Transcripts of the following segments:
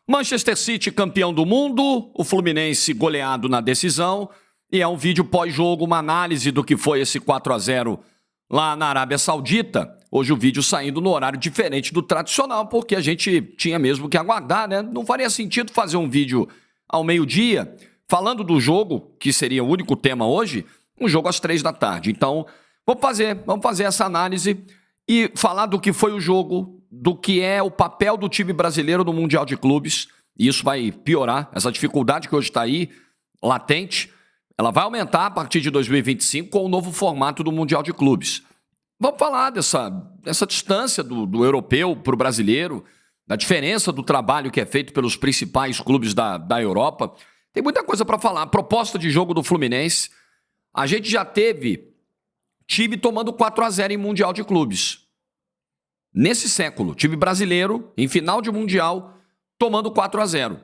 Manchester City campeão do mundo, o Fluminense goleado na decisão, e é um vídeo pós-jogo, uma análise do que foi esse 4-0 lá na Arábia Saudita. Hoje o vídeo saindo no horário diferente do tradicional, porque a gente tinha mesmo que aguardar, né? Não faria sentido fazer um vídeo ao meio-dia, falando do jogo, que seria o único tema hoje, um jogo às 3 da tarde. Então, vamos fazer essa análise e falar do que foi o jogo, do que é o papel do time brasileiro no Mundial de Clubes. E isso vai piorar, essa dificuldade que hoje está aí, latente, ela vai aumentar a partir de 2025 com o novo formato do Mundial de Clubes. Vamos falar dessa distância do europeu para o brasileiro, da diferença do trabalho que é feito pelos principais clubes da Europa. Tem muita coisa para falar. A proposta de jogo do Fluminense, a gente já teve time tomando 4-0 em Mundial de Clubes. Nesse século, time brasileiro, em final de Mundial, tomando 4-0.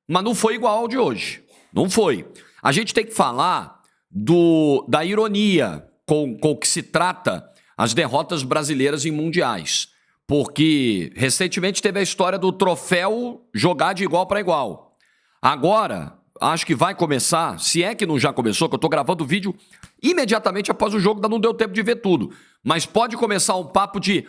Mas não foi igual ao de hoje. Não foi. A gente tem que falar da ironia com que se trata as derrotas brasileiras em mundiais. Porque recentemente teve a história do troféu jogar de igual para igual. Agora, acho que vai começar, se é que não já começou, que eu estou gravando o vídeo imediatamente após o jogo, ainda não deu tempo de ver tudo. Mas pode começar um papo de,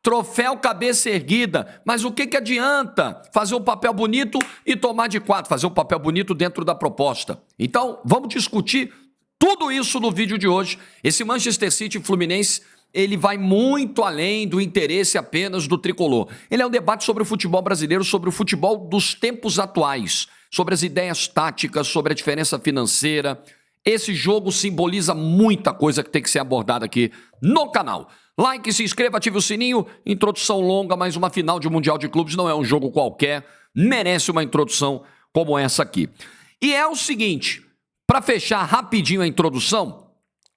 troféu cabeça erguida, mas o que adianta fazer um papel bonito e tomar de 4, fazer um papel bonito dentro da proposta? Então, vamos discutir tudo isso no vídeo de hoje. Esse Manchester City e Fluminense, ele vai muito além do interesse apenas do tricolor. Ele é um debate sobre o futebol brasileiro, sobre o futebol dos tempos atuais, sobre as ideias táticas, sobre a diferença financeira. Esse jogo simboliza muita coisa que tem que ser abordada aqui no canal. Like, se inscreva, ative o sininho. Introdução longa, mas uma final de Mundial de Clubes não é um jogo qualquer. Merece uma introdução como essa aqui. E é o seguinte, para fechar rapidinho a introdução,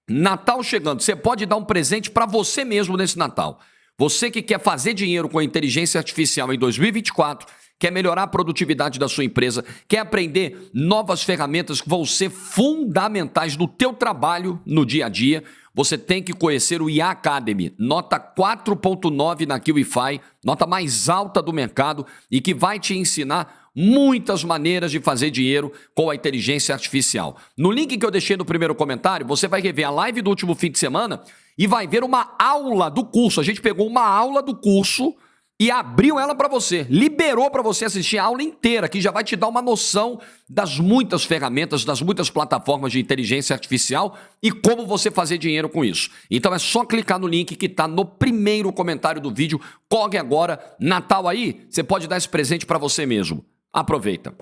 Natal chegando, você pode dar um presente para você mesmo nesse Natal. Você que quer fazer dinheiro com a inteligência artificial em 2024, quer melhorar a produtividade da sua empresa, quer aprender novas ferramentas que vão ser fundamentais no teu trabalho no dia a dia, você tem que conhecer o IA Academy, nota 4.9 na QIFI, nota mais alta do mercado e que vai te ensinar muitas maneiras de fazer dinheiro com a inteligência artificial. No link que eu deixei no primeiro comentário, você vai rever a live do último fim de semana e vai ver uma aula do curso. A gente pegou uma aula do curso e abriu ela para você, liberou para você assistir a aula inteira, que já vai te dar uma noção das muitas ferramentas, das muitas plataformas de inteligência artificial e como você fazer dinheiro com isso. Então é só clicar no link que está no primeiro comentário do vídeo. Corre agora, Natal aí, você pode dar esse presente para você mesmo. Aproveita.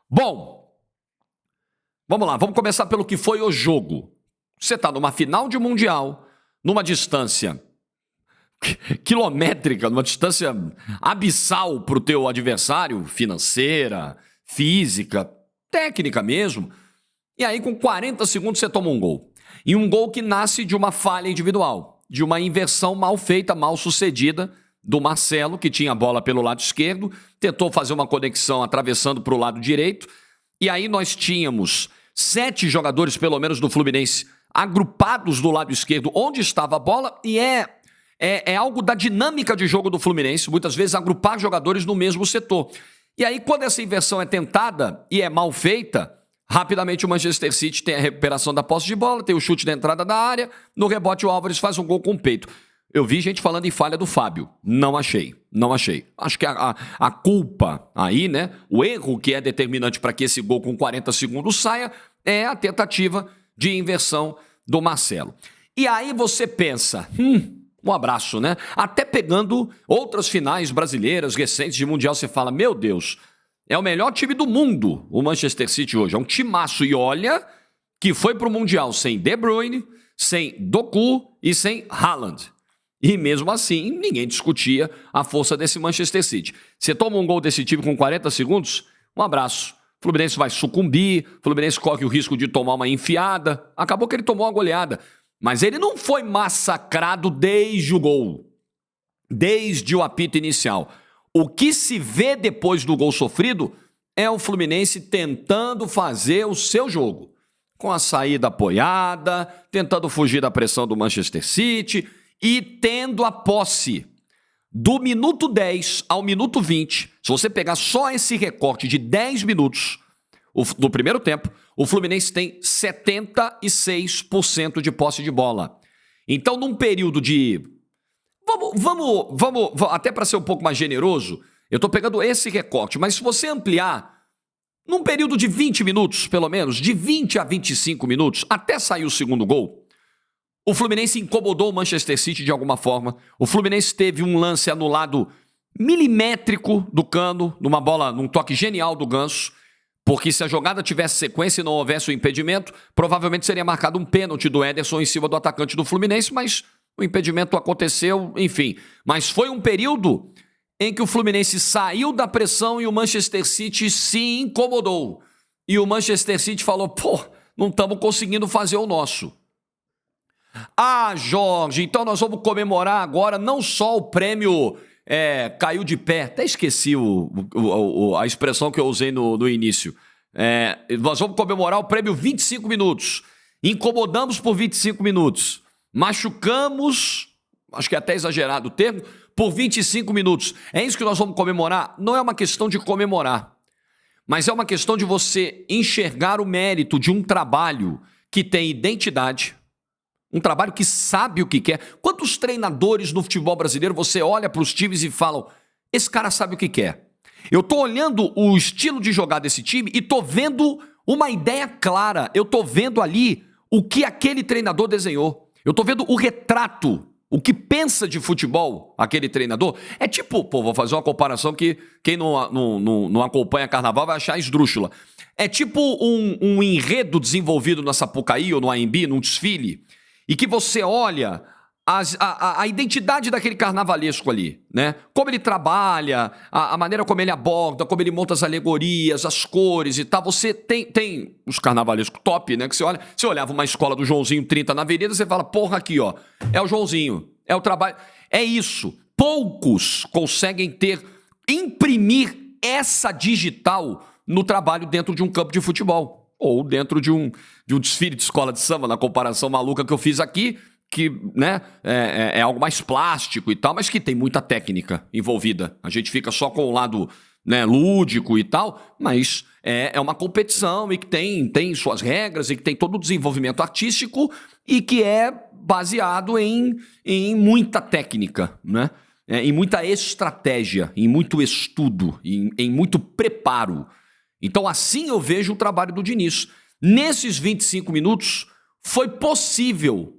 Bom, vamos lá, vamos começar pelo que foi o jogo. Você está numa final de Mundial, numa distância quilométrica, numa distância abissal para o teu adversário, financeira, física, técnica mesmo. E aí com 40 segundos você toma um gol. E um gol que nasce de uma falha individual, de uma inversão mal feita, mal sucedida do Marcelo, que tinha a bola pelo lado esquerdo, tentou fazer uma conexão atravessando para o lado direito. E aí nós tínhamos 7 jogadores, pelo menos do Fluminense, agrupados do lado esquerdo, onde estava a bola, e é algo da dinâmica de jogo do Fluminense, muitas vezes agrupar jogadores no mesmo setor. E aí, quando essa inversão é tentada e é mal feita, rapidamente o Manchester City tem a recuperação da posse de bola, tem o chute da entrada da área, no rebote o Álvares faz um gol com o peito. Eu vi gente falando em falha do Fábio. Não achei. Acho que a culpa aí, né, o erro que é determinante para que esse gol com 40 segundos saia, é a tentativa de inversão do Marcelo. E aí você pensa, um abraço, né? Até pegando outras finais brasileiras recentes de Mundial, você fala, meu Deus, é o melhor time do mundo, o Manchester City hoje. É um timaço. E olha que foi pro Mundial sem De Bruyne, sem Doku e sem Haaland. E mesmo assim, ninguém discutia a força desse Manchester City. Você toma um gol desse time com 40 segundos, um abraço. O Fluminense vai sucumbir, o Fluminense corre o risco de tomar uma enfiada. Acabou que ele tomou uma goleada. Mas ele não foi massacrado desde o gol, desde o apito inicial. O que se vê depois do gol sofrido é o Fluminense tentando fazer o seu jogo. Com a saída apoiada, tentando fugir da pressão do Manchester City e tendo a posse. Do minuto 10 ao minuto 20, se você pegar só esse recorte de 10 minutos do primeiro tempo, o Fluminense tem 76% de posse de bola. Então, num período de... Vamos até para ser um pouco mais generoso, eu estou pegando esse recorte, mas se você ampliar, num período de 20 minutos, pelo menos, de 20 a 25 minutos, até sair o segundo gol, o Fluminense incomodou o Manchester City de alguma forma. O Fluminense teve um lance anulado milimétrico do Cano, numa bola, num toque genial do Ganso, porque se a jogada tivesse sequência e não houvesse o impedimento, provavelmente seria marcado um pênalti do Ederson em cima do atacante do Fluminense, mas o impedimento aconteceu, enfim. Mas foi um período em que o Fluminense saiu da pressão e o Manchester City se incomodou. E o Manchester City falou, pô, não estamos conseguindo fazer o nosso. Ah, Jorge, então nós vamos comemorar agora não só o prêmio caiu de pé, até esqueci a expressão que eu usei no início. Nós vamos comemorar o prêmio 25 minutos. Incomodamos por 25 minutos. Machucamos, acho que é até exagerado o termo, por 25 minutos. É isso que nós vamos comemorar? Não é uma questão de comemorar, mas é uma questão de você enxergar o mérito de um trabalho que tem identidade, um trabalho que sabe o que quer. Quantos treinadores no futebol brasileiro você olha para os times e falam, esse cara sabe o que quer? Eu estou olhando o estilo de jogar desse time e estou vendo uma ideia clara. Eu estou vendo ali o que aquele treinador desenhou. Eu estou vendo o retrato, o que pensa de futebol aquele treinador. É tipo, vou fazer uma comparação que quem não acompanha carnaval vai achar esdrúxula. É tipo um enredo desenvolvido na Sapucaí ou no AMB, num desfile, e que você olha a identidade daquele carnavalesco ali, né? Como ele trabalha, a maneira como ele aborda, como ele monta as alegorias, as cores e tal. Você tem os carnavalescos top, né? Que você olhava uma escola do Joãozinho 30 na avenida, você fala, porra, aqui, ó, é o Joãozinho, é o trabalho. É isso. Poucos conseguem imprimir essa digital no trabalho dentro de um campo de futebol. Ou dentro de um desfile de escola de samba, na comparação maluca que eu fiz aqui, que, né, é algo mais plástico e tal, mas que tem muita técnica envolvida. A gente fica só com o lado, né, lúdico e tal, mas é uma competição e que tem suas regras e que tem todo o desenvolvimento artístico e que é baseado em muita técnica, né? Em muita estratégia, em muito estudo, em muito preparo. Então, assim eu vejo o trabalho do Diniz. Nesses 25 minutos, foi possível,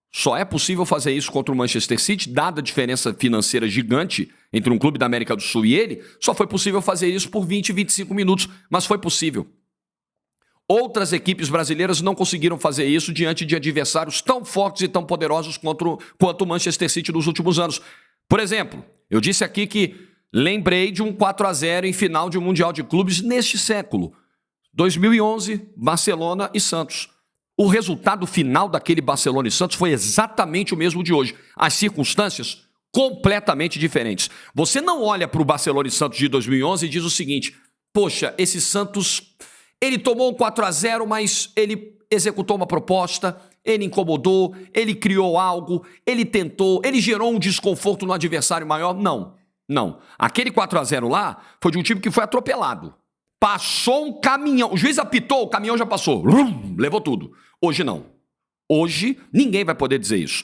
só é possível fazer isso contra o Manchester City, dada a diferença financeira gigante entre um clube da América do Sul e ele, só foi possível fazer isso por 20, 25 minutos, mas foi possível. Outras equipes brasileiras não conseguiram fazer isso diante de adversários tão fortes e tão poderosos quanto o Manchester City nos últimos anos. Por exemplo, eu disse aqui que lembrei de um 4-0 em final de um Mundial de Clubes neste século. 2011, Barcelona e Santos. O resultado final daquele Barcelona e Santos foi exatamente o mesmo de hoje. As circunstâncias completamente diferentes. Você não olha para o Barcelona e Santos de 2011 e diz o seguinte, poxa, esse Santos, ele tomou um 4-0, mas ele executou uma proposta, ele incomodou, ele criou algo, ele tentou, ele gerou um desconforto no adversário maior. Não. Aquele 4-0 lá foi de um time que foi atropelado. Passou um caminhão. O juiz apitou, o caminhão já passou. Levou tudo. Hoje não. Hoje ninguém vai poder dizer isso.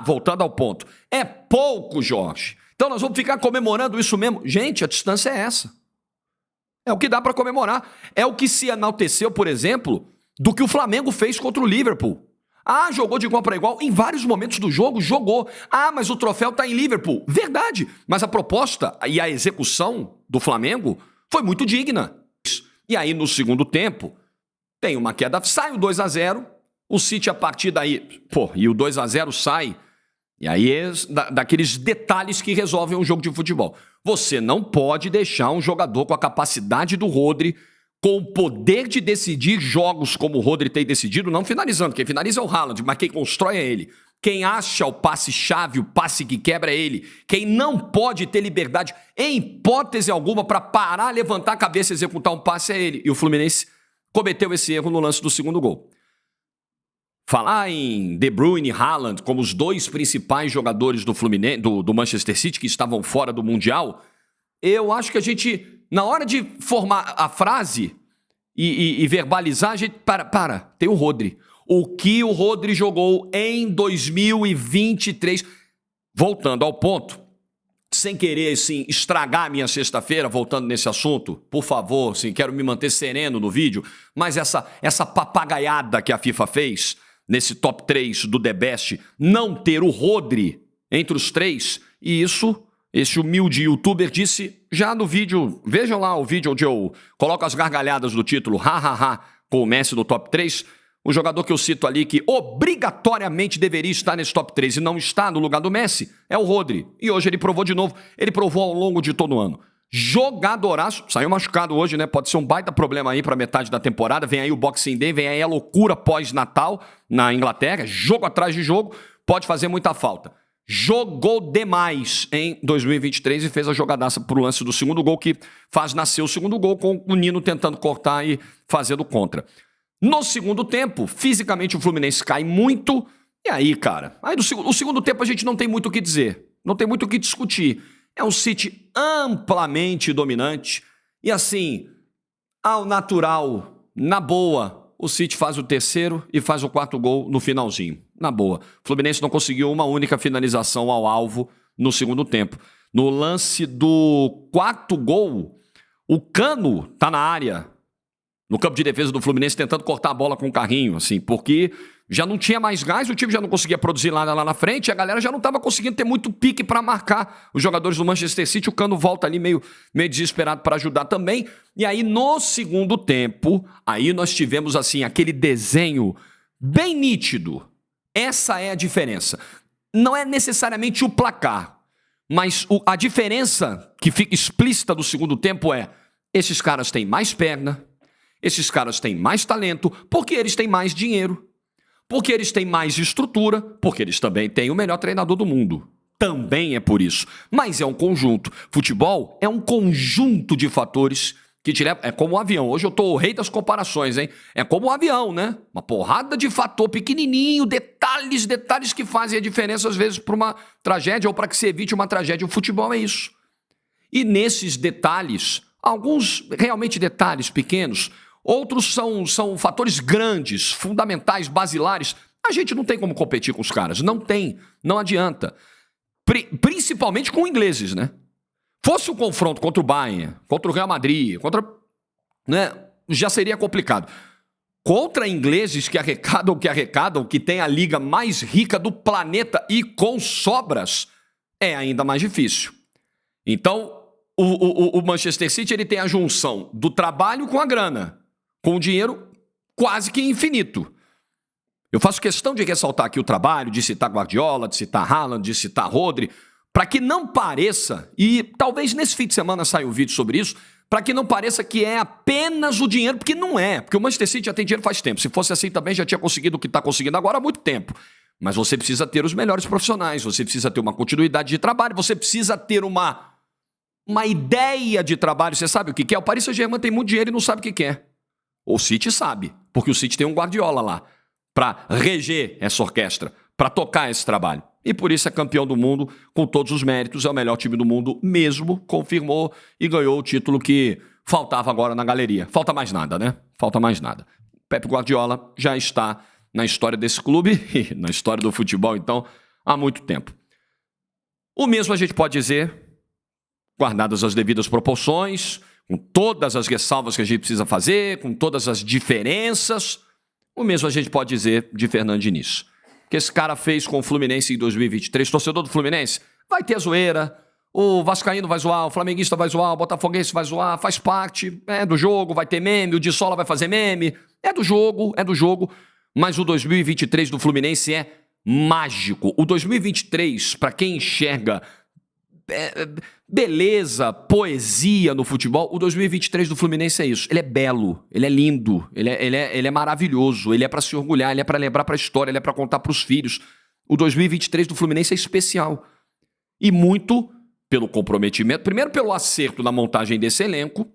Voltando ao ponto. É pouco, Jorge. Então nós vamos ficar comemorando isso mesmo. Gente, a distância é essa. É o que dá para comemorar. É o que se enalteceu, por exemplo, do que o Flamengo fez contra o Liverpool. Jogou de igual para igual. Em vários momentos do jogo, jogou. Mas o troféu está em Liverpool. Verdade. Mas a proposta e a execução do Flamengo foi muito digna. E aí, no segundo tempo, tem uma queda. Sai o 2-0. O City, a partir daí... e o 2-0 sai. E aí, daqueles detalhes que resolvem um jogo de futebol. Você não pode deixar um jogador com a capacidade do Rodri, com o poder de decidir jogos como o Rodri tem decidido, não finalizando. Quem finaliza é o Haaland, mas quem constrói é ele. Quem acha o passe-chave, o passe que quebra é ele. Quem não pode ter liberdade, em hipótese alguma, para parar, levantar a cabeça e executar um passe é ele. E o Fluminense cometeu esse erro no lance do segundo gol. falar em De Bruyne e Haaland como os dois principais jogadores do Fluminense, do Manchester City que estavam fora do Mundial, eu acho que a gente, na hora de formar a frase e verbalizar, a gente... Tem o Rodri. O que o Rodri jogou em 2023... Voltando ao ponto, sem querer, assim, estragar a minha sexta-feira, voltando nesse assunto, por favor, assim, quero me manter sereno no vídeo, mas essa papagaiada que a FIFA fez nesse top 3 do The Best, não ter o Rodri entre os 3, e isso, esse humilde youtuber disse já no vídeo, vejam lá o vídeo onde eu coloco as gargalhadas do título, hahaha, com o Messi no top 3, o jogador que eu cito ali que obrigatoriamente deveria estar nesse top 3 e não está no lugar do Messi é o Rodri. E hoje ele provou de novo, ele provou ao longo de todo o ano. Jogadoraço, saiu machucado hoje, né? Pode ser um baita problema aí para metade da temporada. Vem aí o Boxing Day, vem aí a loucura pós-Natal na Inglaterra, jogo atrás de jogo, pode fazer muita falta. Jogou demais em 2023 e fez a jogadaça pro lance do segundo gol, que faz nascer o segundo gol com o Nino tentando cortar e fazendo contra. No segundo tempo, fisicamente o Fluminense cai muito. E aí, cara, o segundo tempo a gente não tem muito o que dizer. Não tem muito o que discutir. É um City amplamente dominante. E assim, ao natural, na boa, o City faz o terceiro e faz o quarto gol no finalzinho. Na boa. O Fluminense não conseguiu uma única finalização ao alvo no segundo tempo. No lance do quarto gol, o Cano tá na área, no campo de defesa do Fluminense, tentando cortar a bola com o carrinho, assim, porque já não tinha mais gás, o time já não conseguia produzir nada lá na frente, a galera já não estava conseguindo ter muito pique para marcar os jogadores do Manchester City, o Cano volta ali meio desesperado para ajudar também, e aí no segundo tempo, aí nós tivemos assim, aquele desenho bem nítido. Essa é a diferença. Não é necessariamente o placar, mas a diferença que fica explícita do segundo tempo é, esses caras têm mais perna, esses caras têm mais talento, porque eles têm mais dinheiro, porque eles têm mais estrutura, porque eles também têm o melhor treinador do mundo. Também é por isso. Mas é um conjunto. Futebol é um conjunto de fatores que te leva... É como um avião. Hoje eu tô o rei das comparações, hein? É como um avião, né? Uma porrada de fator pequenininho, detalhes que fazem a diferença às vezes para uma tragédia ou para que se evite uma tragédia. O futebol é isso. E nesses detalhes, alguns realmente detalhes pequenos, outros são fatores grandes, fundamentais, basilares. A gente não tem como competir com os caras. Não tem. Não adianta. Principalmente com ingleses, né? Fosse o confronto contra o Bayern, contra o Real Madrid, né, já seria complicado. Contra ingleses que arrecadam, que tem a liga mais rica do planeta e com sobras, é ainda mais difícil. Então, o Manchester City ele tem a junção do trabalho com a grana, com o dinheiro quase que infinito. Eu faço questão de ressaltar aqui o trabalho, de citar Guardiola, de citar Haaland, de citar Rodri, para que não pareça, e talvez nesse fim de semana saia um vídeo sobre isso, para que não pareça que é apenas o dinheiro, porque não é, porque o Manchester City já tem dinheiro faz tempo. Se fosse assim também já tinha conseguido o que está conseguindo agora há muito tempo. Mas você precisa ter os melhores profissionais, você precisa ter uma continuidade de trabalho, você precisa ter uma ideia de trabalho. Você sabe o que quer? O Paris Saint-Germain tem muito dinheiro e não sabe o que quer. O City sabe, porque o City tem um Guardiola lá para reger essa orquestra, para tocar esse trabalho. E por isso é campeão do mundo com todos os méritos, é o melhor time do mundo mesmo, confirmou e ganhou o título que faltava agora na galeria. Falta mais nada, né? Falta mais nada. Pep Guardiola já está na história desse clube e na história do futebol, então, há muito tempo. O mesmo a gente pode dizer, guardadas as devidas proporções, com todas as ressalvas que a gente precisa fazer, com todas as diferenças, o mesmo a gente pode dizer de Fernando Diniz. Que esse cara fez com o Fluminense em 2023. Torcedor do Fluminense, vai ter zoeira, o vascaíno vai zoar, o flamenguista vai zoar, o botafoguense vai zoar, faz parte, é do jogo, vai ter meme, o de Sola vai fazer meme, é do jogo, mas o 2023 do Fluminense é mágico. O 2023, para quem enxerga beleza, poesia no futebol, o 2023 do Fluminense é isso. Ele é belo, ele é lindo, ele é maravilhoso, ele é para se orgulhar, ele é para lembrar para a história, ele é para contar para os filhos. O 2023 do Fluminense é especial. E muito pelo comprometimento, primeiro pelo acerto na montagem desse elenco,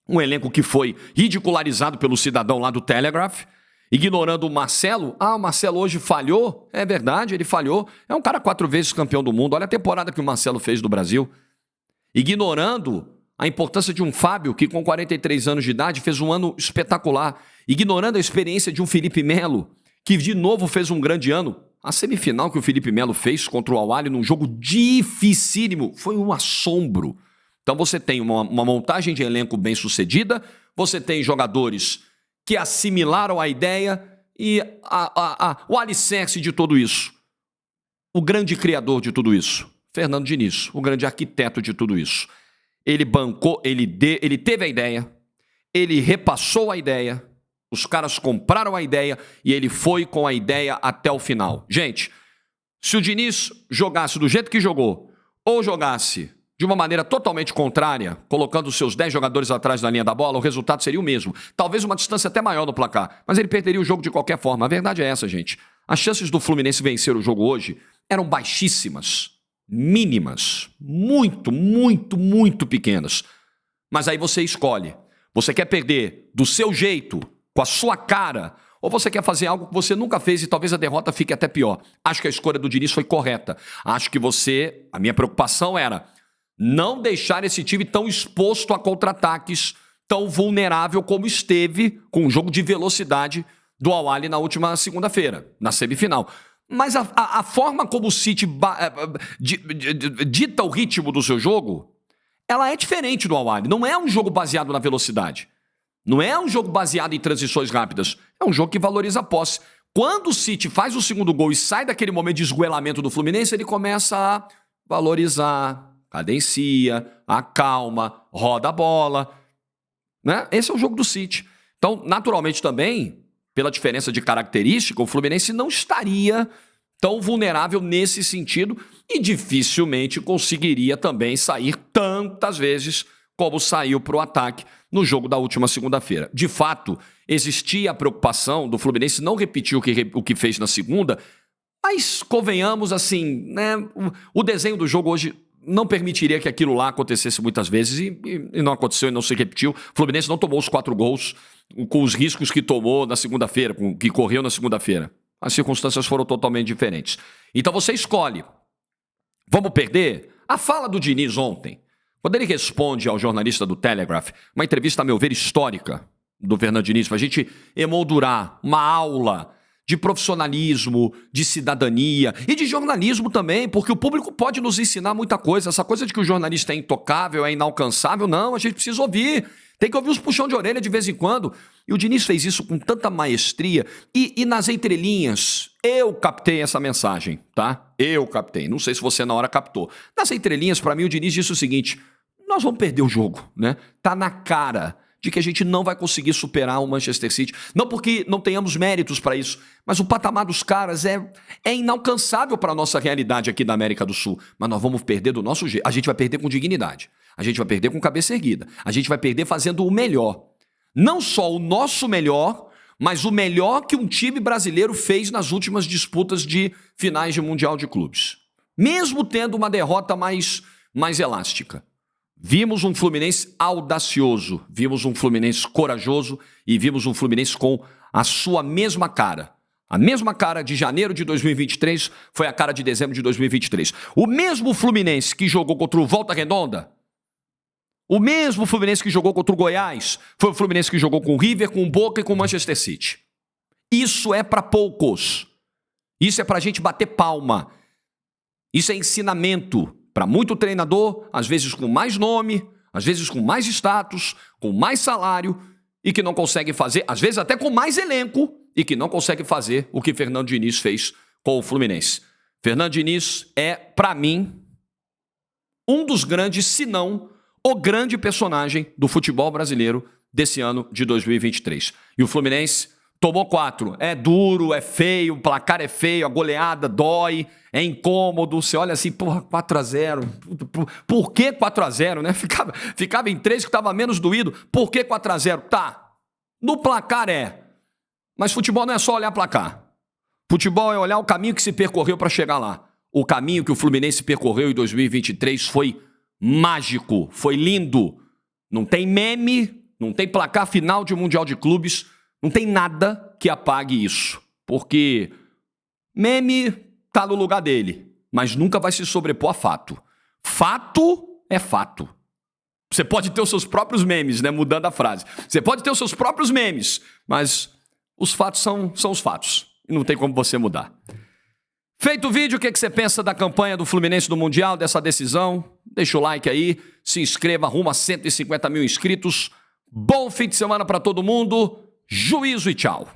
um elenco que foi ridicularizado pelo cidadão lá do Telegraph, ignorando o Marcelo. Ah, o Marcelo hoje falhou. É verdade, ele falhou. É um cara 4 vezes campeão do mundo. Olha a temporada que o Marcelo fez do Brasil. Ignorando a importância de um Fábio, que com 43 anos de idade fez um ano espetacular. Ignorando a experiência de um Felipe Melo, que de novo fez um grande ano. A semifinal que o Felipe Melo fez contra o Al-Ahly num jogo dificílimo foi um assombro. Então você tem uma montagem de elenco bem sucedida, você tem jogadores que assimilaram a ideia e o alicerce de tudo isso. O grande criador de tudo isso, Fernando Diniz, o grande arquiteto de tudo isso. Ele bancou, ele teve a ideia, ele repassou a ideia, os caras compraram a ideia e ele foi com a ideia até o final. Gente, se o Diniz jogasse do jeito que jogou, ou jogasse de uma maneira totalmente contrária, colocando os seus 10 jogadores atrás da linha da bola, o resultado seria o mesmo. Talvez uma distância até maior no placar, mas ele perderia o jogo de qualquer forma. A verdade é essa, gente. As chances do Fluminense vencer o jogo hoje eram baixíssimas, mínimas, muito, muito, muito pequenas. Mas aí você escolhe. Você quer perder do seu jeito, com a sua cara, ou você quer fazer algo que você nunca fez e talvez a derrota fique até pior. Acho que a escolha do Diniz foi correta. Acho que a minha preocupação era não deixar esse time tão exposto a contra-ataques, tão vulnerável como esteve com o jogo de velocidade do Al-Ahly na última segunda-feira, na semifinal. Mas a forma como o City dita o ritmo do seu jogo, ela é diferente do Al-Ahly. Não é um jogo baseado na velocidade. Não é um jogo baseado em transições rápidas. É um jogo que valoriza a posse. Quando o City faz o segundo gol e sai daquele momento de esgoelamento do Fluminense, ele começa a valorizar, cadencia, acalma, roda a bola. Né? Esse é o jogo do City. Então, naturalmente também, pela diferença de característica, o Fluminense não estaria tão vulnerável nesse sentido e dificilmente conseguiria também sair tantas vezes como saiu para o ataque no jogo da última segunda-feira. De fato, existia a preocupação do Fluminense não repetir o que fez na segunda, mas convenhamos assim, né, o desenho do jogo hoje não permitiria que aquilo lá acontecesse muitas vezes e não aconteceu e não se repetiu. O Fluminense não tomou os 4 gols com os riscos que tomou na segunda-feira, que correu na segunda-feira. As circunstâncias foram totalmente diferentes. Então você escolhe. Vamos perder? A fala do Diniz ontem, quando ele responde ao jornalista do Telegraph, uma entrevista, a meu ver, histórica do Fernando Diniz, para a gente emoldurar uma aula de profissionalismo, de cidadania e de jornalismo também, porque o público pode nos ensinar muita coisa. Essa coisa de que o jornalista é intocável, é inalcançável, não, a gente precisa ouvir. Tem que ouvir os puxão de orelha de vez em quando. E o Diniz fez isso com tanta maestria. E nas entrelinhas, eu captei essa mensagem, tá? Eu captei. Não sei se você na hora captou. Nas entrelinhas, para mim, o Diniz disse o seguinte: nós vamos perder o jogo, né? Tá na cara de que a gente não vai conseguir superar o Manchester City. Não porque não tenhamos méritos para isso, mas o patamar dos caras é inalcançável para a nossa realidade aqui da América do Sul. Mas nós vamos perder do nosso jeito. A gente vai perder com dignidade. A gente vai perder com cabeça erguida. A gente vai perder fazendo o melhor. Não só o nosso melhor, mas o melhor que um time brasileiro fez nas últimas disputas de finais de Mundial de Clubes. Mesmo tendo uma derrota mais elástica. Vimos um Fluminense audacioso, vimos um Fluminense corajoso e vimos um Fluminense com a sua mesma cara. A mesma cara de janeiro de 2023 foi a cara de dezembro de 2023. O mesmo Fluminense que jogou contra o Volta Redonda, o mesmo Fluminense que jogou contra o Goiás, foi o Fluminense que jogou com o River, com o Boca e com o Manchester City. Isso é para poucos. Isso é para a gente bater palma. Isso é ensinamento para muito treinador, às vezes com mais nome, às vezes com mais status, com mais salário, e que não consegue fazer, às vezes até com mais elenco, e que não consegue fazer o que Fernando Diniz fez com o Fluminense. Fernando Diniz é, para mim, um dos grandes, se não o grande personagem do futebol brasileiro desse ano de 2023. E o Fluminense tomou 4. É duro, é feio, o placar é feio, a goleada dói, é incômodo. Você olha assim, porra, 4-0. Por que 4-0, né? Ficava em 3 que estava menos doído. Por que 4-0? Tá. No placar é. Mas futebol não é só olhar placar. Futebol é olhar o caminho que se percorreu para chegar lá. O caminho que o Fluminense percorreu em 2023 foi mágico, foi lindo. Não tem meme, não tem placar final de Mundial de Clubes, não tem nada que apague isso, porque meme tá no lugar dele, mas nunca vai se sobrepor a fato. Fato é fato. Você pode ter os seus próprios memes, né? Mudando a frase. Você pode ter os seus próprios memes, mas os fatos são os fatos. E não tem como você mudar. Feito o vídeo, o que você pensa da campanha do Fluminense do Mundial, dessa decisão? Deixa o like aí, se inscreva, rumo a 150 mil inscritos. Bom fim de semana para todo mundo. Juízo e tchau.